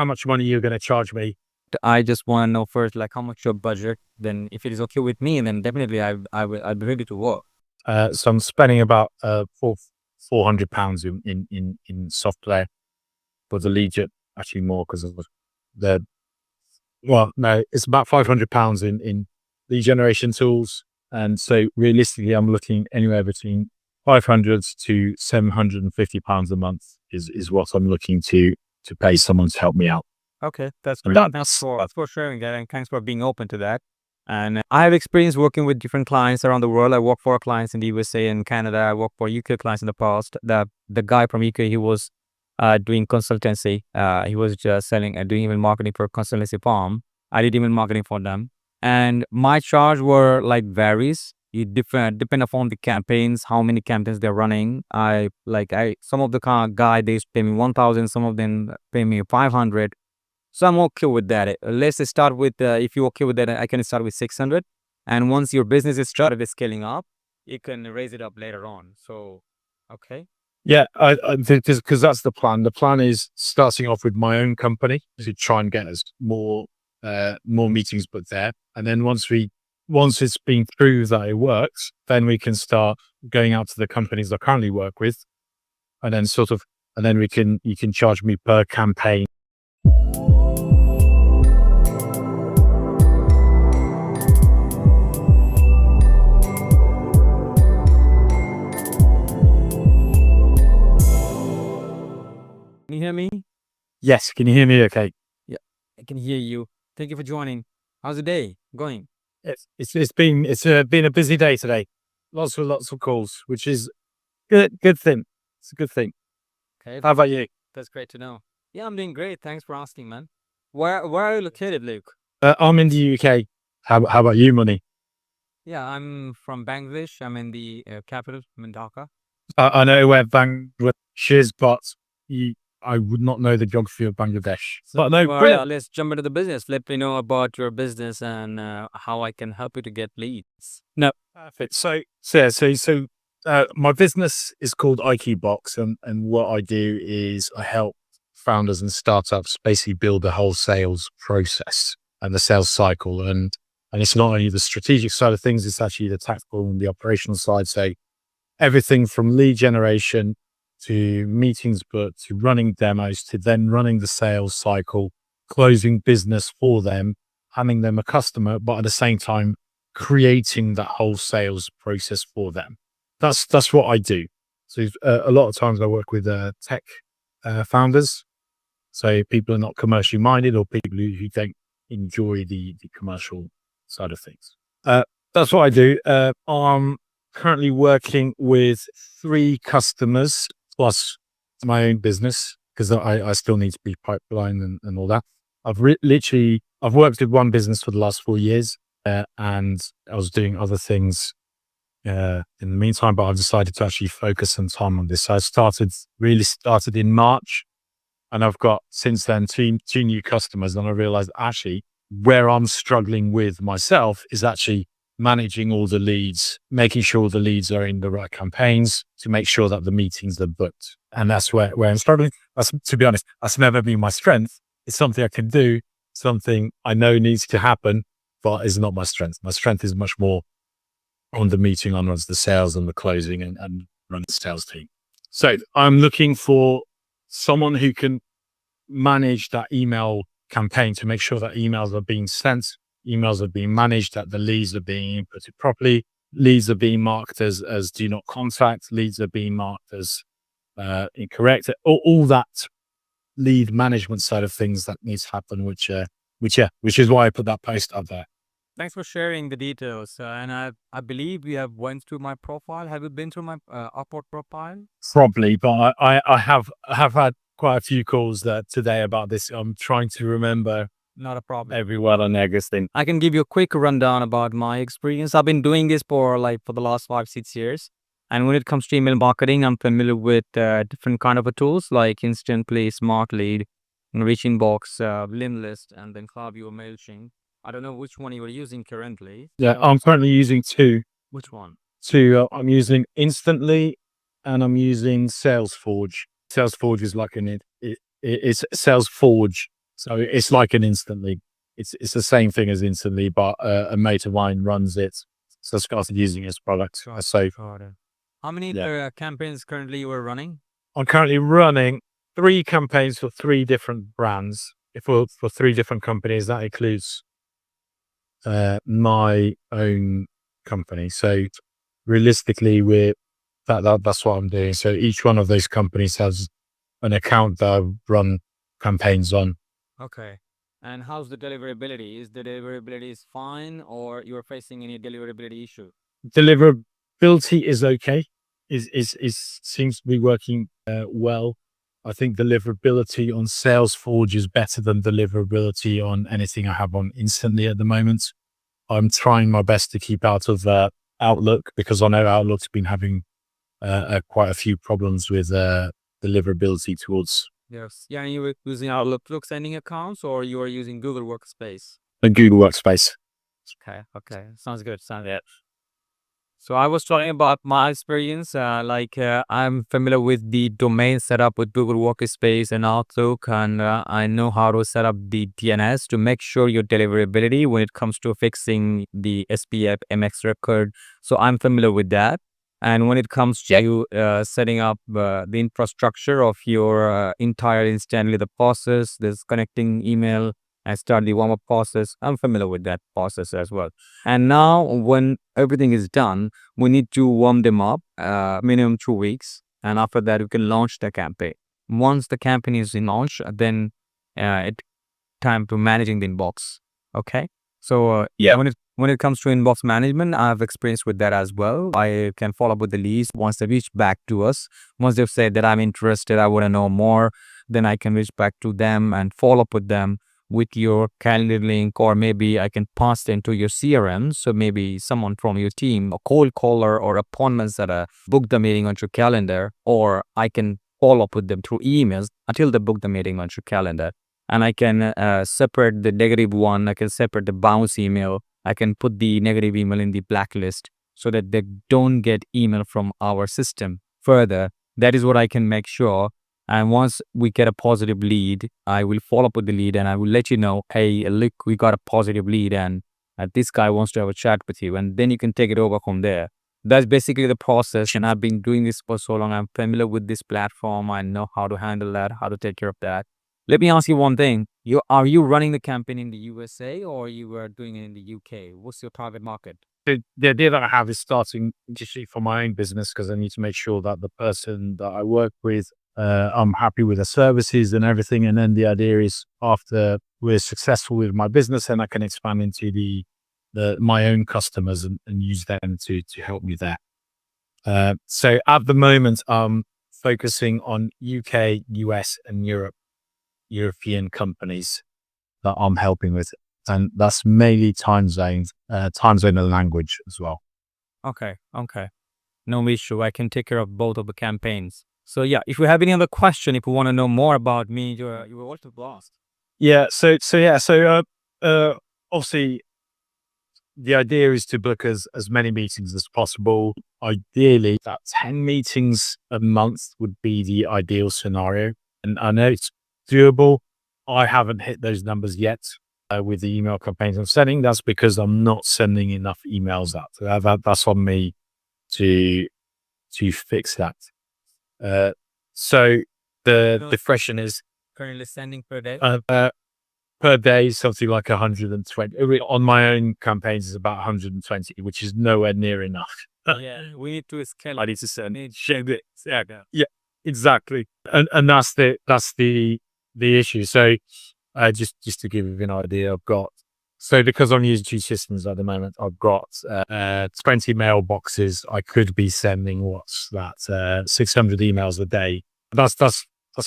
how much money you're going to charge me. I just want to know first, like, how much your budget. Then, if it is okay with me, then definitely I'll be ready to work. So I'm spending about £400 in software for the lead gen. Actually, more because of the well, no, it's about £500 in lead generation tools. And so realistically, I'm looking anywhere between 500 to £750 a month is what I'm looking to pay someone to help me out. Okay, that's And great. Thanks that's for sharing that, and thanks for being open to that. And I have experience working with different clients around the world. I work for clients in the USA and Canada. I worked for UK clients in the past. The guy from UK, he was doing consultancy. He was just selling and doing even marketing for a consultancy firm. I did even marketing for them, and my charge were like varies. It depend upon the campaigns, how many campaigns they're running. I some of the guy they pay me 1,000, some of them pay me 500, so I'm okay with that. Let's start with, if you're okay with that, I can start with 600. And once your business is started scaling up, you can raise it up later on. So, okay. yeah, I because that's the plan. The plan is starting off with my own company to try and get us more meetings booked there, and then once it's been proved that it works, then we can start going out to the companies I currently work with, and then you can charge me per campaign. Can you hear me? Yes, can you hear me? Okay. Yeah, I can hear you. Thank you for joining. How's the day going? It's been a busy day today. Lots of calls, which is good thing. It's a good thing. Okay, How about you? that's great to know. Yeah, I'm doing great. Thanks for asking, man. Where are you located, Luke? I'm in the UK. How about you, Money? Yeah, I'm from Bangladesh. I'm in the capital. I'm in Dhaka. I know where Bangladesh is, but I would not know the geography of Bangladesh. So, But no, yeah, let's jump into the business. Let me know about your business and how I can help you to get leads. no, perfect. My business is called IQ Box, and what I do is I help founders and startups basically build the whole sales process and the sales cycle, and it's not only the strategic side of things; it's actually the tactical and the operational side. So everything from lead generation to meetings booked to running demos to then running the sales cycle, closing business for them, handing them a customer, but at the same time creating that whole sales process for them. That's what I do. So a lot of times I work with tech founders, so people are not commercially minded or people who don't enjoy the commercial side of things. Uh, that's what I do. I'm currently working with 3 customers plus my own business because I still need to be pipeline and all that. I've worked with one business for the last 4 years, and I was doing other things in the meantime, but I've decided to actually focus some time on this. So really started in March, and I've got since then two new customers, and I realized actually where I'm struggling with myself is actually managing all the leads, making sure the leads are in the right campaigns to make sure that the meetings are booked. And that's where I'm struggling. To be honest, that's never been my strength. It's something I can do, something I know needs to happen, but is not my strength. My strength is much more on the meeting, on the sales and the closing and run the sales team. So I'm looking for someone who can manage that email campaign to make sure that emails are being sent, emails are being managed, that the leads are being inputted properly, leads are being marked as do not contact, leads are being marked as incorrect, all that lead management side of things that needs to happen, which is why I put that post up there. Thanks for sharing the details. And I believe you have went through my profile. Have you been through my Upwork profile? Probably, but I have had quite a few calls today about this. I'm trying to remember Not a problem. everyone on Augustine. I can give you a quick rundown about my experience. I've been doing this for the last 5-6 years. And when it comes to email marketing, I'm familiar with different kind of tools like Instantly, Smart Lead, Rich Inbox, Limlist, and then Klaviyo, Mailchimp. I don't know which one you are using currently. Yeah, I'm currently using two. Which one? I'm using Instantly, and I'm using SalesForge. SalesForge is like it's SalesForge. So it's like an instantly. It's the same thing as instantly, but a mate of mine runs it. So I started using his product. So Got it. How many yeah, campaigns currently you are running? I'm currently running 3 campaigns for 3 different brands. If for 3 different companies, that includes my own company. So realistically, that's what I'm doing. So each one of those companies has an account that I run campaigns on. Okay. And how's the deliverability? Is the deliverability is fine, or you're facing any deliverability issue? Deliverability is okay. Is seems to be working well. I think deliverability on Salesforce is better than deliverability on anything I have on Instantly at the moment. I'm trying my best to keep out of Outlook because I know Outlook's been having quite a few problems with deliverability towards Yes. Yeah, and you were using Outlook sending accounts, or you are using Google Workspace? the Google Workspace. Okay. Okay. Sounds good. Sounds good. So I was talking about my experience. I'm familiar with the domain setup with Google Workspace and Outlook, and I know how to set up the DNS to make sure your deliverability when it comes to fixing the SPF MX record. So I'm familiar with that. And when it comes to setting up the infrastructure of your entire instantly the process, this connecting email and start the warm up process, I'm familiar with that process as well. And now, when everything is done, we need to warm them up, minimum 2 weeks, and after that, we can launch the campaign. Once the campaign is in launch, then it time to managing the inbox. Okay, so Yeah. when it comes to inbox management, I've experienced with that as well. I can follow up with the leads once they reach back to us. Once they've said that I'm interested, I want to know more, then I can reach back to them and follow up with them with your calendar link, or maybe I can pass it into your CRM. So maybe someone from your team, a cold caller or appointments that book the meeting on your calendar, or I can follow up with them through emails until they book the meeting on your calendar. And I can separate the negative one. I can separate the bounce email. I can put the negative email in the blacklist so that they don't get email from our system further. That is what I can make sure. And once we get a positive lead, I will follow up with the lead and I will let you know, hey, look, we got a positive lead and this guy wants to have a chat with you. And then you can take it over from there. That's basically the process. And I've been doing this for so long. I'm familiar with this platform. I know how to handle that, how to take care of that. Let me ask you one thing. Are you running the campaign in the USA, or you are doing it in the UK? What's your target market? The idea that I have is starting initially for my own business because I need to make sure that the person that I work with, I'm happy with the services and everything. And then the idea is after we're successful with my business, then I can expand into my own customers and use them to help me there. So at the moment, I'm focusing on UK, US, and European companies that I'm helping with. And that's mainly time zone and language as well. Okay, okay. No issue. I can take care of both of the campaigns. So yeah, if you have any other question, if you want to know more about me, you are also blessed. Yeah. So obviously the idea is to book as many meetings as possible. Ideally, that 10 meetings a month would be the ideal scenario. And I know it's doable. I haven't hit those numbers yet with the email campaigns I'm sending. That's because I'm not sending enough emails out. So that's on me to fix that. So the question is Currently sending per day. per day, something like 120. On my own campaigns is about 120, which is nowhere near enough. Yeah, we need to scale. I need to send it. Yeah, exactly. And that's the issue. So just to give you an idea, I've got because I'm using 2 systems at the moment, I've got 20 mailboxes. I could be sending 600 emails a day. That's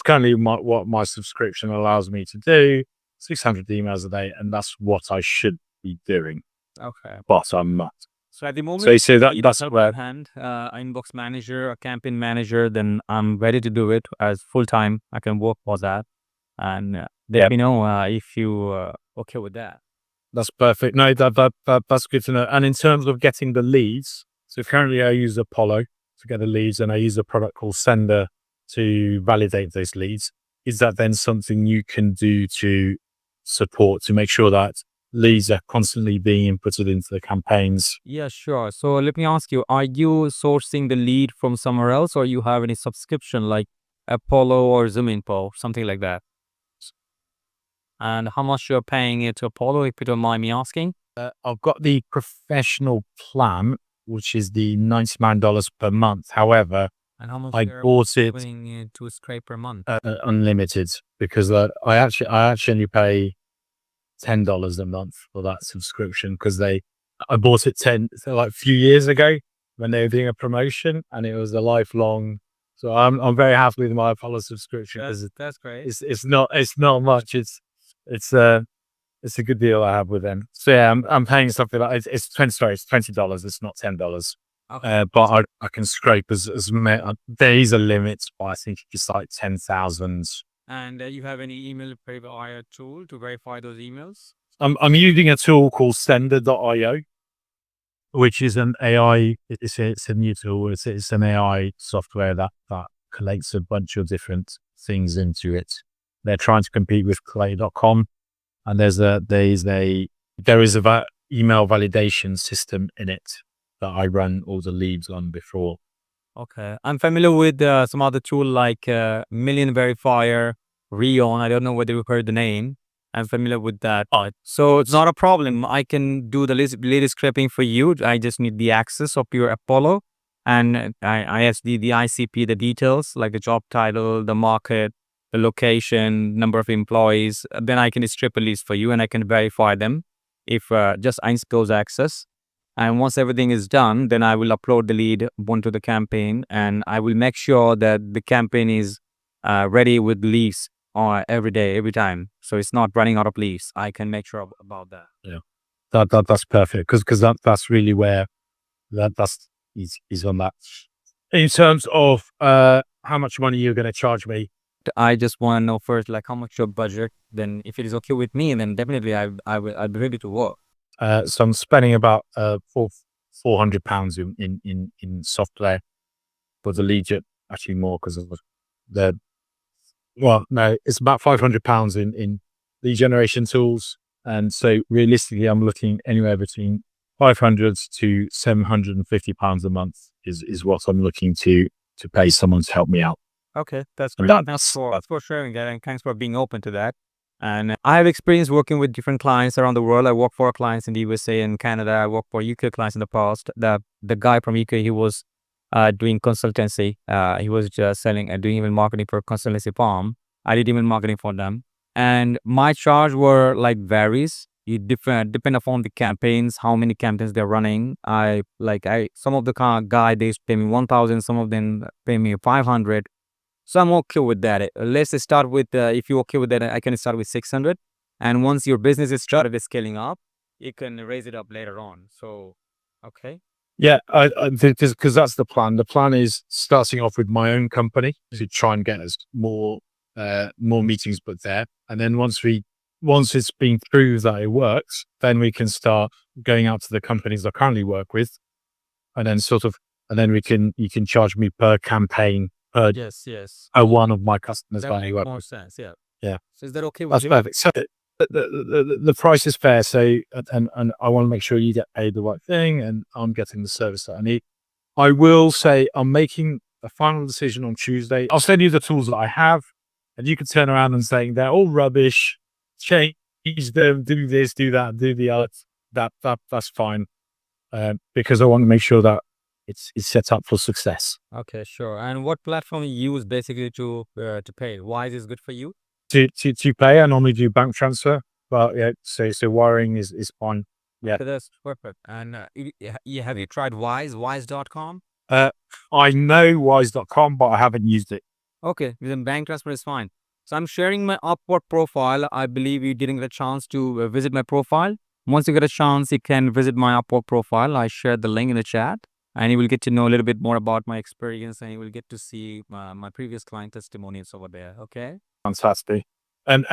currently what my subscription allows me to do. 600 emails a day, and that's what I should be doing, Okay. but I'm not. So at the moment, So that's where hand, inbox manager, a campaign manager, then I'm ready to do it as full time. I can work for that, and let me know if you okay with that. that's perfect. No, that's good to know. And in terms of getting the leads, so currently I use Apollo to get the leads, and I use a product called Sender to validate those leads. Is that then something you can do to support to make sure that leads are constantly being inputted into the campaigns. Yeah, sure. So let me ask you, are you sourcing the lead from somewhere else, or you have any subscription like Apollo or ZoomInfo, something like that? And how much you're paying it to Apollo, if you don't mind me asking? I've got the professional plan, which is the $99 per month. However, And how much I you're bought it paying to scrape per month? unlimited because I actually pay $10 a month for that subscription because I bought it like a few years ago when they were doing a promotion and it was a lifelong. So I'm very happy with my Apollo subscription because That's great. it's not much. It's a it's a good deal I have with them. So yeah, I'm paying something like it's $20. It's not $10. Okay. But I can scrape as many. There is a limit, but I think it's like 10,000. And you have any email verifier tool to verify those emails? I'm using a tool called Sender.io, which is an AI. It's a new tool. It's an AI software that collates a bunch of different things into it. They're trying to compete with Clay.com, and there is a email validation system in it that I run all the leads on before. Okay. I'm familiar with some other tool like Million Verifier, Rion. I don't know whether you've heard the name. I'm familiar with that. So it's not a problem. I can do the lead scraping for you. I just need the access of your Apollo and ISD, the ICP, the details like the job title, the market, the location, number of employees. Then I can strip a list for you and I can verify them if just eins goes access. And once everything is done, then I will upload the lead onto the campaign and I will make sure that the campaign is ready with leads every day, every time. So it's not running out of leads. I can make sure about that. Yeah, that's perfect because that's really where that's is on that. In terms of how much money you're going to charge me, I just want to know first, like how much your budget. Then if it is okay with me, then definitely I'll be ready to work. so I'm spending about £400 in software for the lead gen. Actually, more because of the well, no, it's about £500 in lead generation tools, and so realistically, I'm looking anywhere between 500 to £750 a month is what I'm looking to pay someone to help me out. Okay, that's And great. Thanks for sharing that, and thanks for being open to that. And I have experience working with different clients around the world. I work for clients in the USA and Canada. I work for UK clients in the past. The guy from UK, he was doing consultancy. He was just selling and doing even marketing for a consultancy firm. I did even marketing for them, and my charge were like varies. You depend upon the campaigns, how many campaigns they're running. I some of the guy they pay me 1,000, some of them pay me 500. So I'm okay with that. Let's start with, if you're okay with that, I can start with 600. And once your business is started scaling up, you can raise it up later on. So, okay. yeah, because that's the plan. The plan is starting off with my own company to try and get us more meetings booked there, and then once it's been proved that it works, then we can start going out to the companies I currently work with, and then you can charge me per campaign per Yes. one of my customers That that I makes work more with. sense. Yeah. Yeah, So is that okay with that's you? perfect. So the price is fair. So and I want to make sure you get paid the right thing, and I'm getting the service that I need. I will say I'm making a final decision on Tuesday. I'll send you the tools that I have, and you can turn around and say they're all rubbish. Change them, do this, do that, do the other. That's fine, because I want to make sure that it's set up for success. Okay, sure. And what platform you use basically to pay? Why is this good for you? To pay, I normally do bank transfer, but yeah, so wiring is fine. Yeah. Okay, that's perfect. And have you tried Wise.com? Uh, I know wise.com, but I haven't used it. Okay, then bank transfer is fine. So I'm sharing my Upwork profile. I believe you didn't get a chance to visit my profile. Once you get a chance, you can visit my Upwork profile. I shared the link in the chat, and you will get to know a little bit more about my experience, and you will get to see my previous client testimonials over there. Okay. Fantastic. And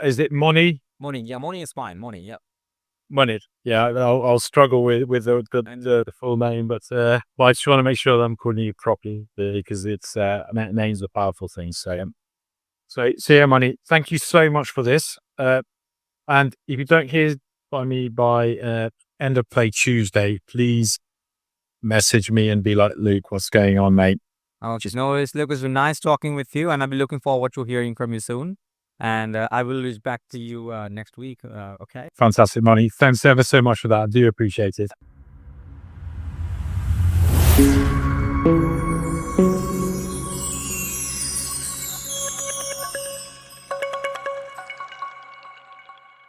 is it money? Money, yeah, money is fine. Money, yeah. Money. Yeah, I'll struggle with the full name, but I just want to make sure that I'm calling you properly because it's names are powerful things. So yeah, money. Thank you so much for this. And if you don't hear by me by end of play Tuesday, please message me and be like, Luke, what's going on, mate? Oh, just no worries. Look, it's been nice talking with you, and I'll be looking forward to hearing from you soon. And I will reach back to you next week. Okay. Fantastic, Money. Thanks ever so much for that. I do appreciate it.